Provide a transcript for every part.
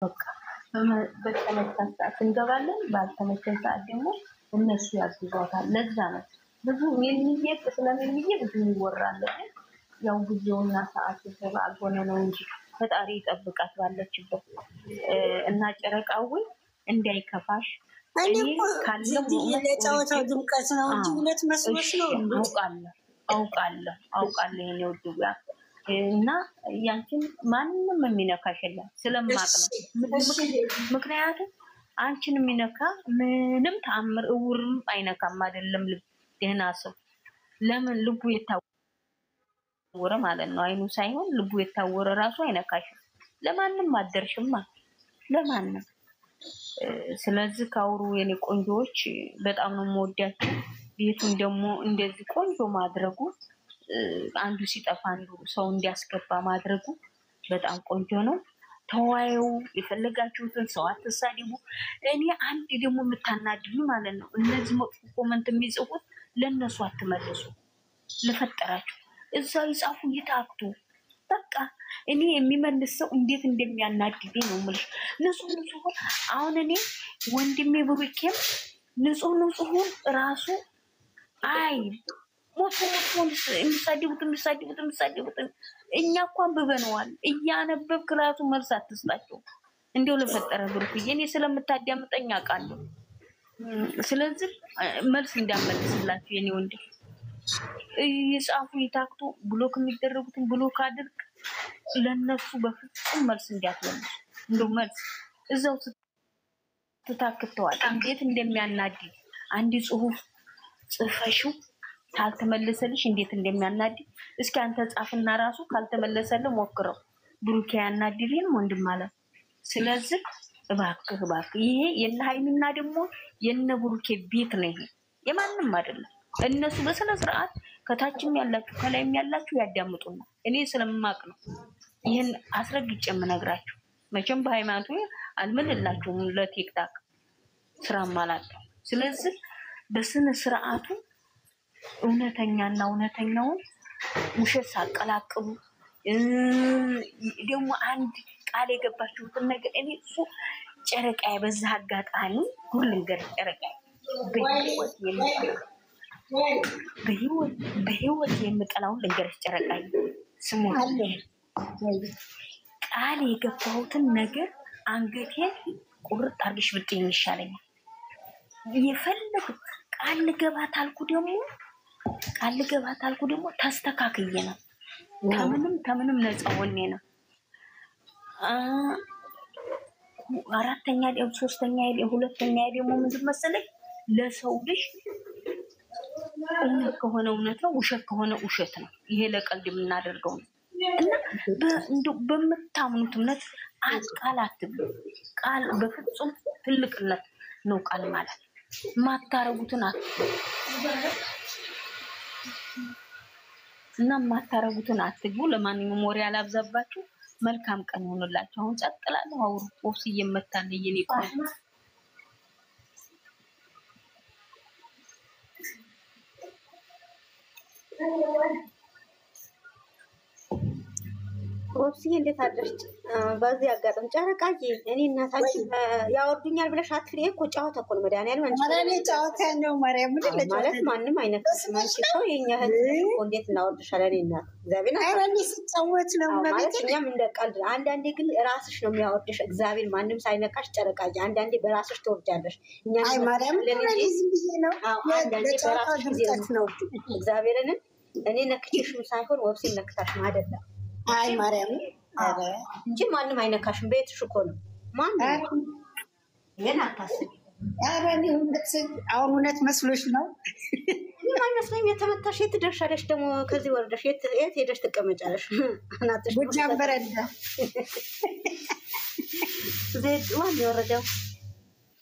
በቃ በተመቸን ሰዓት እንገባለን ባልተመቸን ሰዓት ደግሞ እነሱ ያግዟታል ለዛ ነው ብዙ የሚየት ስለሚየ ብዙ ይወራል ያው ጊዜውና ሰዓቱ ተባልሆነ ነው እንጂ ፈጣሪ ይጠብቃት ባለችበት እና ጨረቃው እንዳይከፋሽ እኔ ካለው ለጫወታው ድምቀት ነው እንጂ ሁለት መስሎሽ ነው አውቃለሁ የኔ ውድያ እና ያንቺን ማንንም የሚነካሽ የለም ስለማቅ ነው ምክንያቱም አንቺን የሚነካ ምንም ተአምር እውርም አይነካም አይደለም ልብ ደህና ሰው ለምን ልቡ የታወረ ማለት ነው አይኑ ሳይሆን ልቡ የታወረ ራሱ አይነካሽም ለማንም አደርሽማ ለማንም ስለዚህ ካውሩ የኔ ቆንጆዎች በጣም ነው የምወዳቸው ቤቱን ደግሞ እንደዚህ ቆንጆ ማድረጉ አንዱ ሲጠፋ አንዱ ሰው እንዲያስገባ ማድረጉ በጣም ቆንጆ ነው ተዋዩ የፈለጋችሁትን ሰው አትሳደቡ እኔ አንድ ደግሞ የምታናድዱ ማለት ነው እነዚህ መጥፎ ኮሜንት የሚጽፉት ለነሱ አትመልሱ ለፈጠራችሁ እዛው ይጻፉ ይታክቱ በቃ እኔ የሚመልስ ሰው እንዴት እንደሚያናድደኝ ነው ማለት ንጹህ አሁን እኔ ወንድሜ ብሩኬም ንጹህ ራሱ አይ ሞቶ የሚሳደቡት እኛ እንኳን በበነዋል እያነበብክ ራሱ መልስ አትስጣቸው እንደው ለፈጠረ ብሩክዬ እኔ ስለምታዳምጠኝ አውቃለሁ ስለዚህ መልስ እንዳመልስላችሁ የኔ ወንድም ይጻፉ ይታክቱ ብሎክ የሚደረጉትን ብሎክ አድርግ ለነሱ በፍጹም መልስ እንዲያትመልሱ እንደው መልስ እዛው ተታክተዋል እንዴት እንደሚያናድድ አንዲ ጽሁፍ ጽፈሽው ካልተመለሰልሽ እንዴት እንደሚያናድድ እስኪ አንተ ጻፍና ራሱ ካልተመለሰልህ ሞክረው ብሩክ ያናድድን ወንድም ማለት ስለዚህ እባክህ ይሄ የነሃይሚና ደግሞ የነ ብሩክ ቤት ነው ይሄ የማንንም አይደለም እነሱ በስነ ስርዓት ከታችም ያላችሁ ከላይም ያላችሁ ያዳምጡና እኔ ስለማቅ ነው ይሄን አስረግጬ የምነግራችሁ መቼም በሃይማኖቱ አልመልላችሁም ለቲክታክ ስራ ማለት ስለዚህ በስነ ስርዓቱ እውነተኛው ውሸት ሳቀላቅሉ ደግሞ አንድ ቃል የገባችሁትን ነገር እኔ እሱ ጨረቃ በዛ አጋጣሚ ሁሉን ገር ጨረቃ በህይወት የምጠላው ልንገርሽ ጨረቃ ስሙ ቃል የገባሁትን ነገር አንገቴን ቁርጥ አርግሽ ብትይ ይሻለኛል የፈለኩ ቃል ልገባታልኩ ደግሞ ተስተካክዬ ነው ከምንም ነፃ ሆኜ ነው አራተኛ ደግሞ ሶስተኛ ሁለተኛ ደግሞ ምንድን መሰለኝ ለሰው ልጅ እውነት ከሆነ እውነት ነው ውሸት ከሆነ ውሸት ነው ይሄ ለቀልድ የምናደርገው ነው እና በመታምኑት እምነት ቃል በፍጹም ትልቅነት ነው ቃል ማለት ማታረጉትን እና ማታረጉትን አትግቡ ለማንኛውም ወሬ አላብዛባችሁ መልካም ቀን ይሁንላችሁ አሁን ጸጥላለሁ አውሩ ኦፍስ እየመታለ የኔ ቆይ ወብስዬ እንዴት አደርሽ በዚህ አጋጣሚ ጨረቃዬ እኔ እናታችን ያወርዱኛል ብለሽ አትፍሪ እኮ ጫወታ እኮ ነው መድኃኒዓለም አንቺ ማለኔ ጫወታ ነው ማርያም ማለት ማንም አይነካም አንቺ ሰው የኛ እህት እንዴት እናወርድሻለን እናት እግዚአብሔር አይራኒ ሲጫወት ነው ማለት እኛም እንደ ቀልድ አንዳንዴ ግን ራስሽ ነው የሚያወርድሽ እግዚአብሔር ማንም ሳይነካሽ ጨረቃዬ አንዳንዴ በራስሽ ትወርጃለሽ እኛ አይ ማርያም ለዚህ ነው አንዳንዴ በራስሽ ነው እግዚአብሔርን እኔ ነክቼሽም ሳይሆን ወብሲ ነክታሽ አይደለም አይ ማርያም አረ እንጂ ማንም አይነካሽም ቤትሽ እኮ ነው ማንም የና ታስቢ አረኒ አሁን እውነት መስሎሽ ነው ማይመስለኝ የተመታሽ የት ደርሻለሽ ደግሞ ከዚህ ወርደሽ የት ሄደሽ ትቀመጫለሽ አናትሽ ጎጃም በረንዳ ዜድ ዋን ይወረደው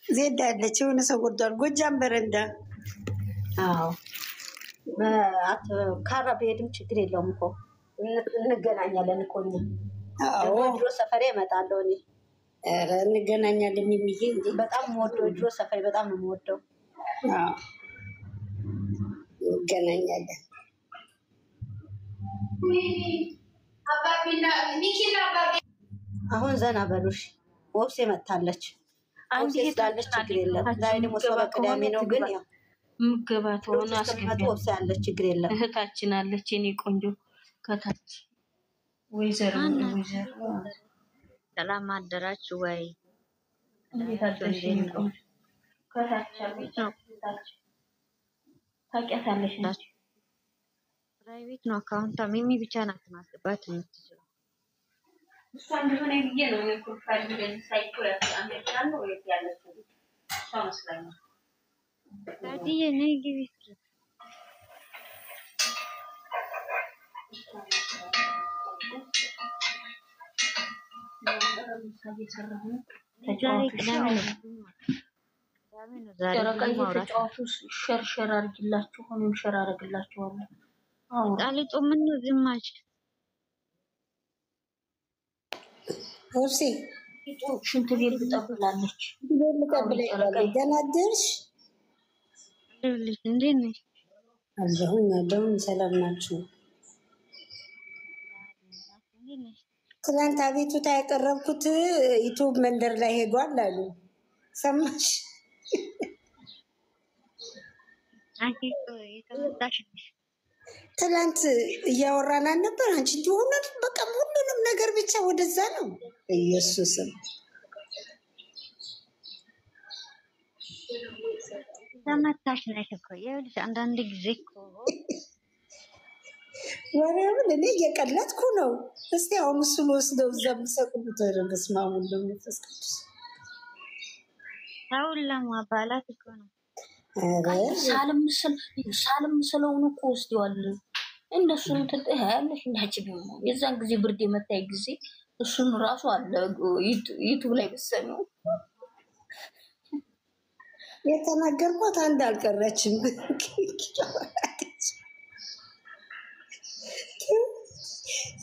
ዜድ አለች የሆነ ሰው ወርዷል ጎጃም በረንዳ አዎ ካራ በሄድም ችግር የለውም እኮ እንገናኛለን እኮ እኛ አዎ ድሮ ሰፈሬ እመጣለሁ እኔ ኧረ እንገናኛለን የሚዬ እንዴ በጣም የምወደው ድሮ ሰፈሬ በጣም ነው የምወደው አዎ እንገናኛለን አባቢና ኒኪና አባቢ አሁን ዘና በሉሽ ወፍሴ መታለች። አንድ ወፍሴ ስላለች ችግር የለም። ዛሬ ደግሞ ሰበቅ ቅዳሜ ነው ግን ያው ምገባ ተሆነ አስገቢ ወፍሴ አለች ችግር የለም። እህታችን አለች የኔ ቆንጆ ከታች ወይዘሮ ሰላም አደራችሁ ወይ? እንዴት አደርሽ? ከታች አለች ታውቂያታለሽ ነች። ፕራይቬት ነው አካውንቷ። ሚሚ ብቻ ናት ማስገባት የምትችለው። እሷ እንደሆነ ብዬ ነው የፕሮፋይል እንደዚህ ሳይቶ አሜሪካ ነው ወይ ያለችው እሷ መስላኝ ታዲያ ነይ ግቢ እስኪ። ዛሬ ቅዳሜ ነው። ዛሬ ተጫዋቹ ሸር አድርጊላችሁ ሆኖም ሸር አድርግላችኋለሁ። ጣሊጦ ምን ነው ዝም አልሽ? ወፍሴ ሽንት ቤት ትጠብላለች። ገና አደርሽ? እንዴት ነሽ? አለሁኝ። ሰላም ናችሁ? ትናንት አቤቱታ ያቀረብኩት ዩቱብ መንደር ላይ ሄዷል አሉ። ሰማሽ? አንቺ የተመጣሽ ነሽ። ትናንት እያወራን ነበር። አንቺ እንደሆነ በቃ ሁሉንም ነገር ብቻ ወደዛ ነው። ኢየሱስም ተመታሽ ነሽ እኮ ይኸውልሽ፣ አንዳንድ ጊዜ እኮ ወሬውን እኔ እየቀለጥኩ ነው። እስቲ አሁን እሱን ወስደው እዛ የሚሰቅሉት በስመ አብ ወወልድ ወመንፈስ ቅዱስ ሰውን ለማባላት እኮ ነው። ሳልምስለውን እኮ ወስደዋል። እነሱን ትያለሽ እንዳች ደግሞ የዛን ጊዜ ብርድ የመታይ ጊዜ እሱን ራሱ አለ ዩቱብ ላይ ብትሰሚው የተናገርኳት አንድ አልቀረችም።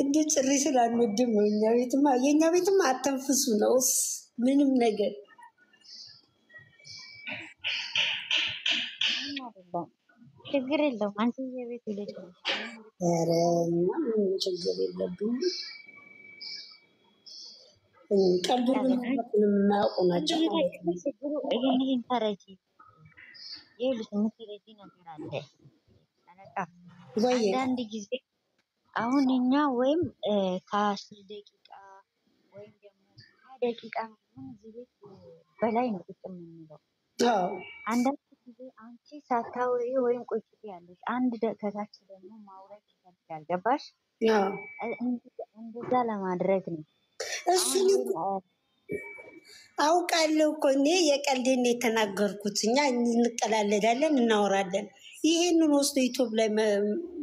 እንደ ጭሪ ስላንወድም ነው። የእኛ ቤትማ አተንፍሱ ነው ምንም ነገር ችግር የለውም። አንቺ የቤት ልጅ ነሽ። ኧረ ምንም ችግር የለብኝም። ቀልዱን የማያውቁ ናቸው። ይህን ተረጂ ይኸውልሽ፣ የምትረጂ ነገር አለ አለቃ። አንዳንድ ጊዜ አሁን እኛ ወይም ከ10 ደቂቃ ወይም ደግሞ 20 ደቂቃ ምን እዚህ ቤት በላይ ነው ቁጭ የምንለው። አንዳንድ ጊዜ አንቺ ሳታወሪ ወይም ቁጭ ያለሽ አንድ ከታች ደግሞ ማውራት ይፈልጋል። ገባሽ? እንደዛ ለማድረግ ነው። እሱን አውቃለሁ እኮ እኔ የቀልዴን የተናገርኩት። እኛ እንቀላለዳለን፣ እናወራለን። ይሄንን ወስዶ ዩቱብ ላይ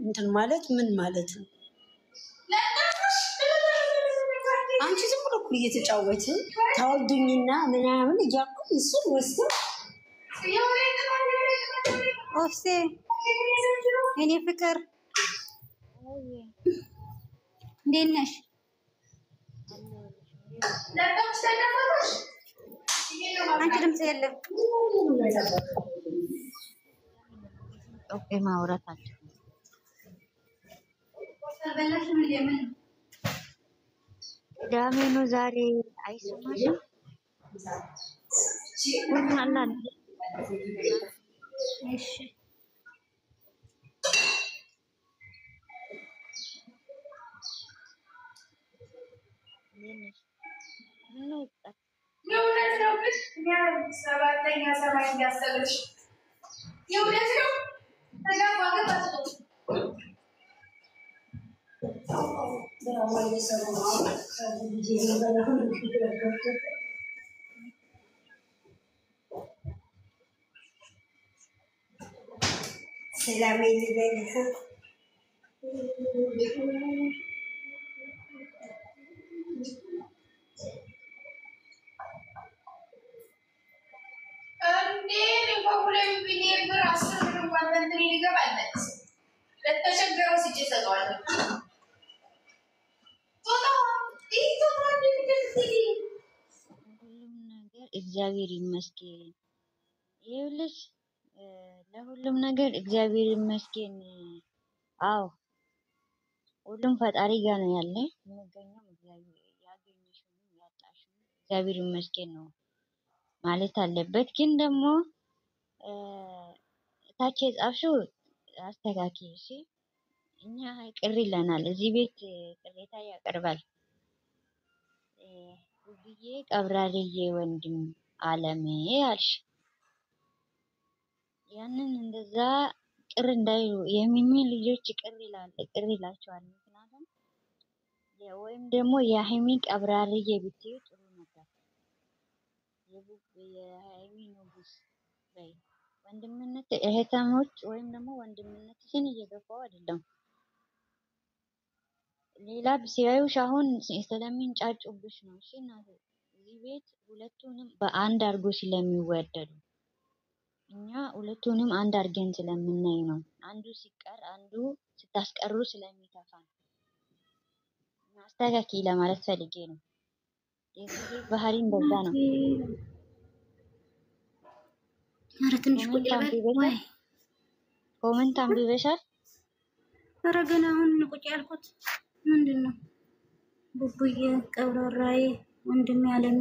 እንትን ማለት ምን ማለት ነው? አንቺ ዝም ብሎ እኮ እየተጫወትን ታወርዱኝና ምናምን እያልኩ እሱን ወስዶ ወፍሴ የኔ ፍቅር እንዴት ነሽ? አንቺ ድምፅ የለም። ማውራት አለ ቅዳሜ ነው ዛሬ። አይሰማሽም? እሺ የእውነት ነው ግን ሰባተኛ ሰማይ እንዲያሰብልሽ የእውነት ነው። ሰላም ይበል። እግዚአብሔር ይመስገን። ይኸውልሽ ለሁሉም ነገር እግዚአብሔር ይመስገን። አዎ ሁሉም ፈጣሪ ጋር ነው ያለ። የሚገኘው እግዚአብሔር ያገኘሽውን ያጣሽውን እግዚአብሔር ይመስገን ነው ማለት አለበት። ግን ደግሞ ታች የጻፍሽው አስተካክዪ እሺ። እኛ ቅር ይለናል። እዚህ ቤት ቅሬታ ያቀርባል። ውብዬ ቀብራርዬ ወንድም አለሜ አልሽ። ያንን እንደዛ ቅር እንዳይሉ የሚሚ ልጆች ቅር ይላቸዋል። ምክንያቱም ወይም ደግሞ የሀይሚ ቀብራርዬ ብትዩ ጥሩ ነበር። የሀይሚ ንጉስ በይ። ወንድምነት እህታሞች ወይም ደግሞ ወንድምነትሽን እየገፋው አይደለም። ሌላ ሲያዩሽ አሁን ስለሚንጫጩብሽ ነው። እሺ እናቴ እዚህ ቤት ሁለቱንም በአንድ አድርጎ ስለሚወደዱ እኛ ሁለቱንም አንድ አድርገን ስለምናይ ነው። አንዱ ሲቀር አንዱ ስታስቀሩ ስለሚከፋ ነው። አስተካክዪ ለማለት ፈልጌ ነው። የዚህ ቤት ባህሪ እንደዛ ነው። ኧረ ትንሽ ቁጭ በል። ኮመንት አንብበሻል? ኧረ ገና አሁን ቁጭ ያልኩት ምንድን ነው? ቡቡዬ ቀብራራዬ ወንድሜ አለሜ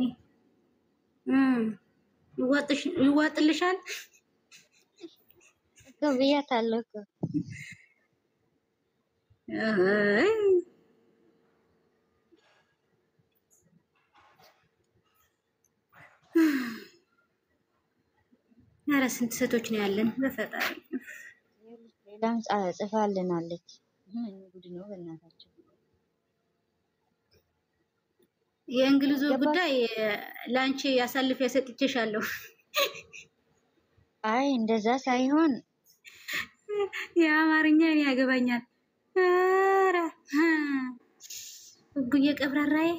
ይዋጥልሻል እኮ ብያታለሁ እኮ። ኧረ ስንት ሴቶች ነው ያለን በፈጣሪ። ሌላም ጽፋልናለች። ምን ጉድ ነው በእናታቸው። የእንግሊዙ ጉዳይ ላንቺ ያሳልፍ ያሰጥቼሻለሁ። አይ እንደዛ ሳይሆን የአማርኛ እኔ ያገባኛል። ኧረ ጉዬ ቀብራራዬ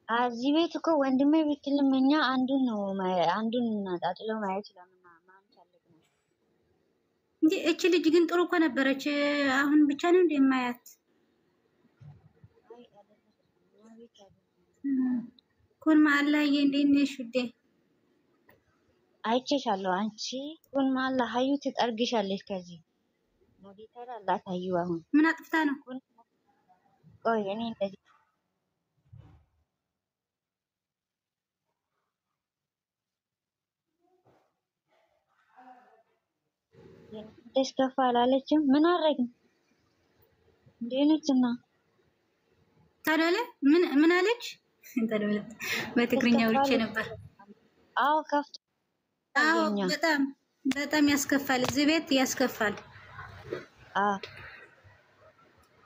እዚህ ቤት እኮ ወንድሜ ብትልም እኛ አንዱን እናጣጥለው ማየት ስለማንፈልግ ነው እንጂ። እቺ ልጅ ግን ጥሩ እኮ ነበረች። አሁን ብቻ ነው እንደማያት ኩን ማላዬ እንዴት ነሽ ውዴ? አይቼሻለሁ። አንቺ ኩን ማላ ሀዩ ትጠርግሻለች። ከዚህ ሞዲተር አላት ሀዩ። አሁን ምን አጥፍታ ነው? ቆይ እኔ እንደዚህ ደስከፋ አላለችም። ምን አረግን እንደነችና ታዲያ ምን አለች? በትግርኛ ወርቼ ነበር። አዎ ከፍቶ አዎ በጣም ያስከፋል። እዚህ ቤት ያስከፋል።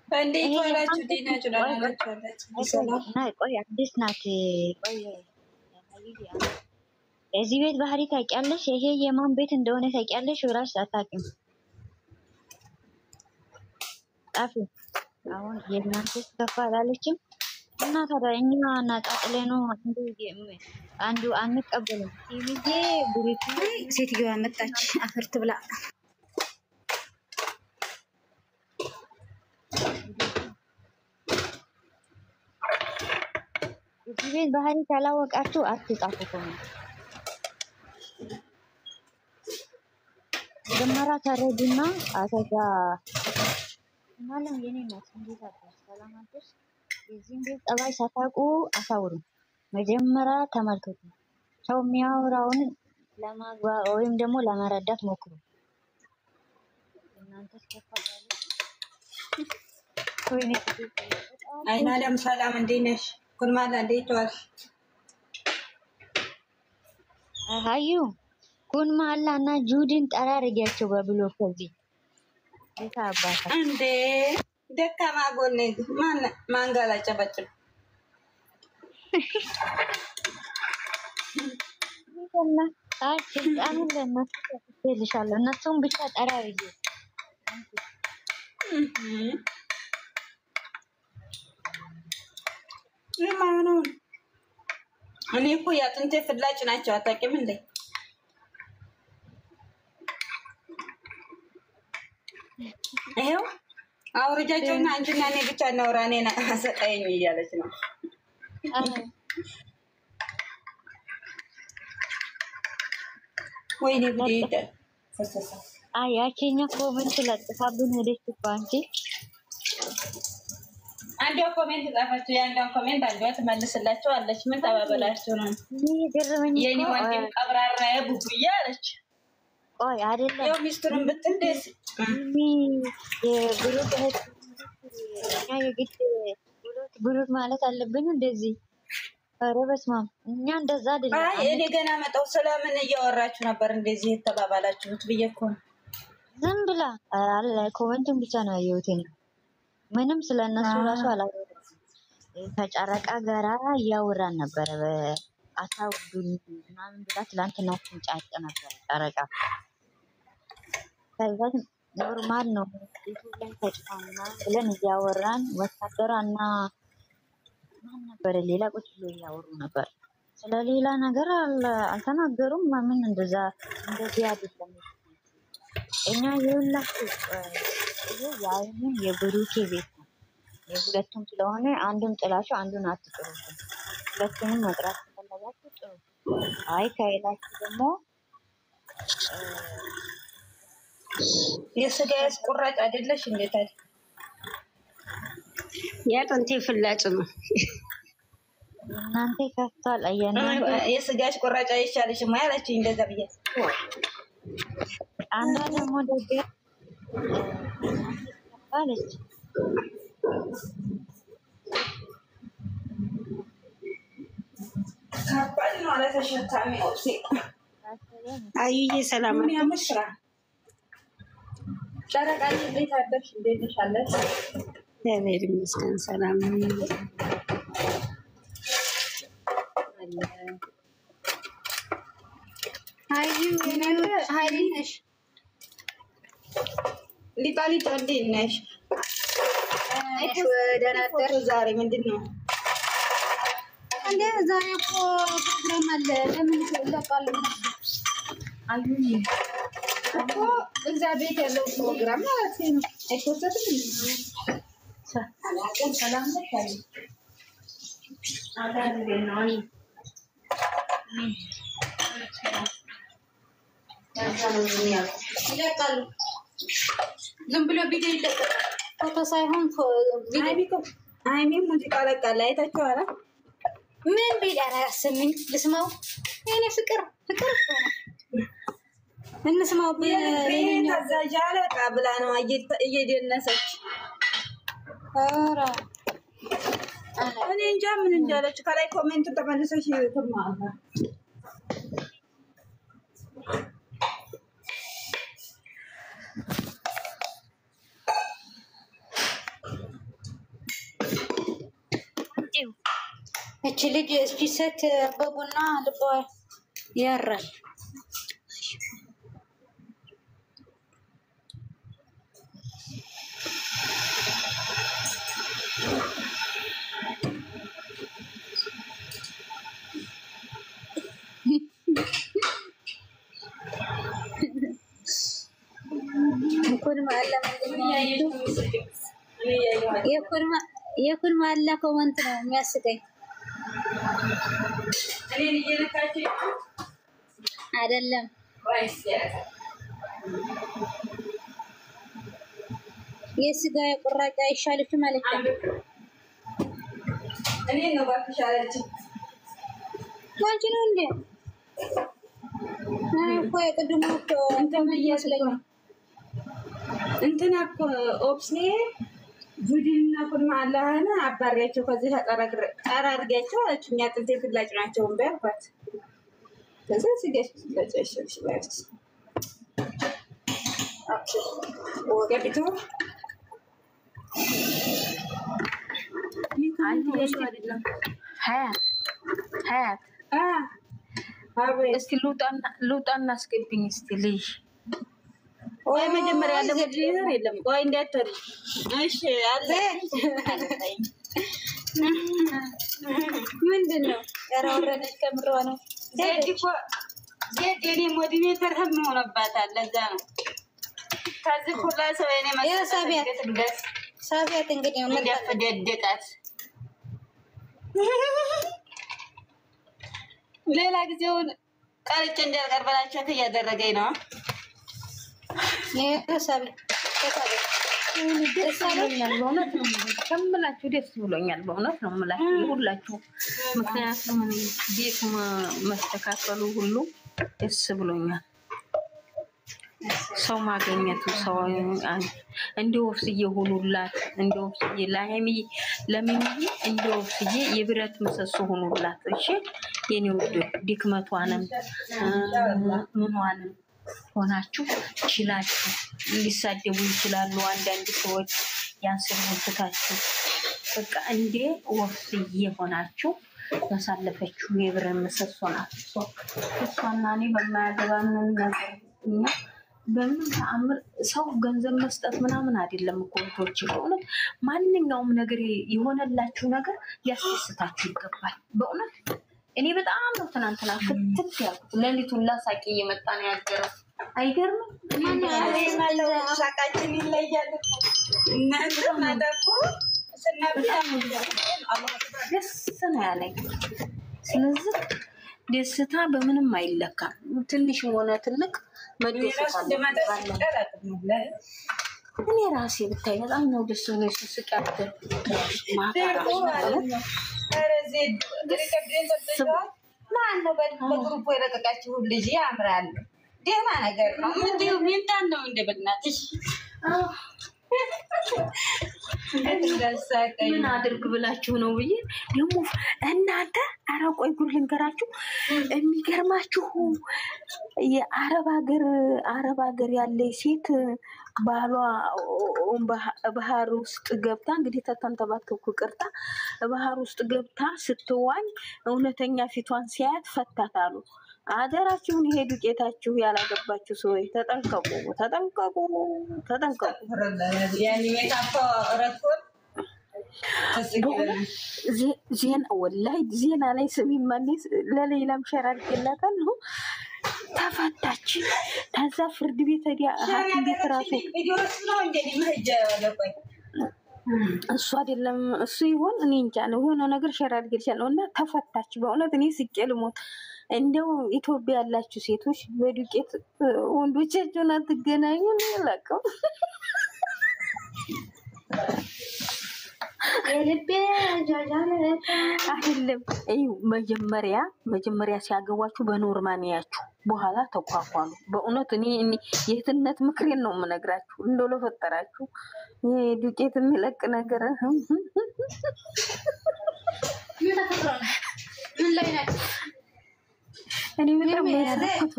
እንዴት ዋላችሁ? ዲናችሁ ዳናችሁ? ቆይ አዲስ ናት። ቆይ እዚህ ቤት ባህሪ ታውቂያለሽ? ይሄ የማን ቤት እንደሆነ ታውቂያለሽ? ወራሽ አታውቂም? ጣፊ አሁን የእናንተስ ከፋ አላለችም? እና ታዲያ እኛ እናጣጥለ ነው አንዱ አንቀበልም። ይሄ ብሪት ሴትዮዋ መጣች። አፈር ትብላ። እዚህ ቤት ባህሪ ካላወቃችሁ አትጻፉ ኮሜንት። መጀመሪያ ታረዱና አተጋ ማለት የኔ ነው። እንዴት አደረሽ? ሰላም አደረሽ? የዚህን ቤት ጠባይ ሳታውቁ አሳውሩ። መጀመሪያ ተመልከቱ። ሰው የሚያወራውን ለማግባባት ወይም ደግሞ ለመረዳት ሞክሩ። እናንተ ተፈራሉ። ወይኔ አይናለም ሰላም እንዴት ነሽ? ኩርማላ እንዴት ዋልሽ? ሀዩ ኩርማላ እና ጁድን ጠራርጊያቸው በብሎክ ከዚህ የታባታ እንዴ ደካማ ጎኔ ማን ጋር ላጨበጭብ? ስልጣኑን ለእነሱ ልሻለሁ። እነሱም ብቻ ጠራርጊ። ማኑን እኔ እኮ የአጥንቴ ፍላጭ ናቸው። አታውቂም እንዴ? ይሄው አውርጃቸውና አንቺና እኔ ብቻ እናውራ። እኔን አሰቃየኝ እያለች ነው። ወይኔ ጉዴ ፈሰሰ። ያቺኛ ኮመንት ለጥፋብን ሄደች እኮ አንቺ። አንዷ ኮሜንት ጻፈችው። የአንዷን ኮሜንት አንዷ ትመልስላችሁ አለች። ምን ተባበላችሁ ነው? የኔ ወንድም ቀብራራ ቡቡዬ አለች። ቆይ አይደለም ያው ሚስቱን ብትንደስ የብሩክ እህት እኛ የግድ ብሩክ ማለት አለብን እንደዚህ? ኧረ በስመ አብ እኛ እንደዛ አይደለም። አይ እኔ ገና መጣሁ። ስለምን እያወራችሁ ነበር እንደዚህ የተባባላችሁት ብዬ እኮ ነው። ዝም ብላ አለ ኮሜንቱን ብቻ ነው ያየሁት እኔ። ምንም ስለነሱ ራሱ አላወራም። ከጨረቃ ጋራ እያወራን ነበረ በአታውዱኝ ምናምን ብላ ትላንትና ትንጫጭ ነበር ጨረቃ። ከዛ ኖርማል ነው ዩቱብ ላይ ተጭፋና ብለን እያወራን ወታደራና ማን ነበር ሌላ ቁጭ ብሎ እያወሩ ነበር። ስለሌላ ነገር አልተናገሩም። ምን እንደዛ እንደዚህ አይደለም። እኛ የሁላችሁ ይሄ የአይኑን የብሩኬ ቤት ነው የሁለቱም ስለሆነ አንዱን ጥላችሁ አንዱን አትጥሩ። ሁለቱንም መጥራት ተፈለጋችሁ ጥሩ። አይ ከሌላችሁ ደግሞ የስጋ ቁራጭ አይደለሽ እንዴት አይደል? የአጥንቴ ፍላጭ ነው። እናንተ ከፍቷል። አየና የስጋሽ ቁራጭ አይሻልሽም ያለችኝ እንደዛ ብዬ አንዷ ደግሞ ደግ አለች። ከባድ ነው አለ ተሸካሚ ኦፕሲ አዩዬ ሰላም ምን ያምሽራ ጨረቃ እንዴት አደርሽ? እንዴት ነሽ? አለሽ? እግዚአብሔር ይመስገን ሰላም ነኝ። ሀይሊ ነሽ? ሊጣሊጥ እንዴት ነሽ? ደህና አደርሽ? ዛሬ ምንድን ነው እንዴ? ዛሬ እኮ ፕሮግራም አለ። ለምን ይለቃሉ? አዩዬ እኮ እዛ ቤት ያለው ፕሮግራም ማለት ነው። አይቆሰትም ሰላም ነሽ? ይለቃሉ። ዝም ብሎ ቪዲዮ ይለቀቃል። ፎቶ ሳይሆን ቪዲዮ። አይሚ ሙዚቃ ለቃለ አይታችኋል? ምን ቢል አላሰምኝ ልስማው። የኔ ፍቅር ፍቅር እንስማው። ታዛዥ አለቃ ብላ ነው እየደነሰች። ኧረ እኔ እንጃ ምን እንዳለች። ከላይ ኮሜንት ተመልሰሽ ትማታ እቺ ልጅ እስኪ ሴት በቡና ልቧ ያራል። የኩን ማላ ኮመንት ነው የሚያስቀኝ። አይደለም የስጋ የቁራጭ አይሻልሽም ማለት ነው። እኔ ነው ባክሽ አለችኝ። አንቺ ነው እንዴ? እኮ የቅድሙ እኮ እንትን ይመስለኝ እንትና እኮ ኦፕሴ ቡድንና ኩልማ አላህና አባሪያቸው ከዚህ ጠራርጊያቸው አለችኝ። አጥንቴ ፍላጭ ናቸው እንበ ያልኳት። ከዛ ስጋሽ ፍላጭ አይሻልሽ ባለች። ኦኬ ገቢቶ ሀያት እስቲ ልውጣና አስገብኝ እስቲ ልጅ ወይ መጀመሪያ ያለ ነገር የለም። ቆይ እንዳትወሪ እሺ። አለ ምንድን ነው ያራወረነች? ከምሯ ነው ዜድ እኮ ዜድ የኔ ሞቲቬተር ሆኖባታል። ለዛ ነው ከዚህ ሁላ ሰው የኔ ሳቢያት እንግዲህ ነው እንደፈደደቃት። ሌላ ጊዜውን ቀርጬ እንዳልቀርበላቸው እያደረገኝ ነው። ደስ ብሎኛል በእውነት ነው ከምላችሁ ደስ ብሎኛል በእውነት ነው የምላችሁ ሁላችሁ ምክንያቱም ቤት መስተካከሉ ሁሉ ደስ ብሎኛል ሰው ማገኘቱ ሰው እንደ ወፍስዬ ሆኑላት እንደ ወፍስዬ ለምን እንደ ወፍስዬ የብረት ምሰሶ ሆኑላት እሺ የኔ ውድ ድክመቷንም ምንዋንም ሆናችሁ ችላችሁ ሊሳደቡ ይችላሉ አንዳንድ ሰዎች ያንሰሙታችሁ በቃ እንደ ወፍስዬ ሆናችሁ ያሳለፈችው የብረት ምሰሶ ናት እሷና እኔ በማያገባን ነገር እኛ በምን ተአምር ሰው ገንዘብ መስጠት ምናምን አይደለም እኮ ወጥቶች በእውነት ማንኛውም ነገር የሆነላችሁ ነገር ያስደስታችሁ ይገባል በእውነት እኔ በጣም ነው ትናንትና ፍትት ያልኩት ለሊቱን ላሳቂ እየመጣ ነው ያገረው አይገርም ማነው ሳቃችን ይለያል እናንተ ማዳቆ ደስ ነው ያለኝ ስለዚህ ደስታ በምንም አይለካም ትንሽ ሆነ ትልቅ መደሰት እኔ ራሴ ብታይ በጣም ነው ደስ ነው ስስቅ ያለው ማነው በግሩፕ የለቀቃችሁ ልጅ ያምራል ደህና ነገር ነው ምንድነው ምንታን ነው እንደበናትሽ ምን አድርግ ብላችሁ ነው ብዬ ደግሞ እናንተ ኧረ ቆይ ጉድ ልንገራችሁ የሚገርማችሁ የአረብ ሀገር ያለ ሴት ባሏ ባህር ውስጥ ገብታ እንግዲህ ተተንተባተኩ ቅርታ ባህር ውስጥ ገብታ ስትዋኝ እውነተኛ ፊቷን ሲያያት ፈታታሉ አደራችሁን ይሄ ዱቄታችሁ ያላገባችሁ ሰዎች ተጠንቀቁ ያኔ የታፈ ረኮን ዜና ወላሂ ዜና ላይ ስሚማኔ ለሌላም ሸራር ይላታል ነው ተፈታች ከዛ ፍርድ ቤት ሄዳ ሐኪም ቤት ራሱ ነው እንዴ መሄጃ ያለቆይ እሱ አይደለም እሱ ይሆን እኔ እንጃ ነው የሆነ ነገር ሸራር ይልሻለሁ እና ተፈታች በእውነት እኔ ስቄ ልሞት እንደው ኢትዮጵያ ያላችሁ ሴቶች በዱቄት ወንዶቻችሁን አትገናኙ ነው ያላቀው የልቤ ጃጃለ አይደለም መጀመሪያ ሲያገባችሁ በኖርማኒያችሁ በኋላ ተቋቋሉ በእውነት እኔ የትነት ምክሬን ነው የምነግራችሁ እንደው ለፈጠራችሁ የዱቄት የሚለቅ ነገር ምን ላይ ናችሁ እኔ ምንም ያደረኩት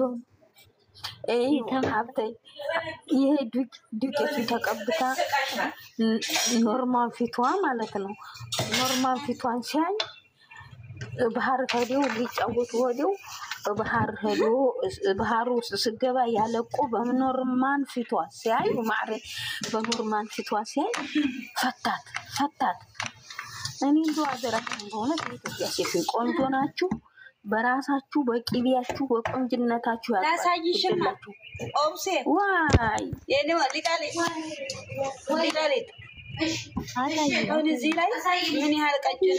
ሀብታይ ይሄ ዱቄቱ ተቀብታ ኖርማል ፊቷ ማለት ነው ኖርማል ፊቷን ሲያይ ባህር ሄደው ሊጫወቱ ወዲው ባህር ውስጥ ስገባ ያለቆ በኖርማል ፊቷ ሲያይ ማዕረ በኖርማል ፊቷ ሲያይ ፈታት እኔ እንደው አደረኩኝ በእውነት የኢትዮጵያ ሴቶች ቆንጆ ናችሁ በራሳችሁ በቂቢያችሁ በቆንጅነታችሁ ያሳይሽላችሁ ኦብሴ ዋይ የኔ ሊቃሌ አሁን እዚህ ላይ ምን ያህል ቀጭን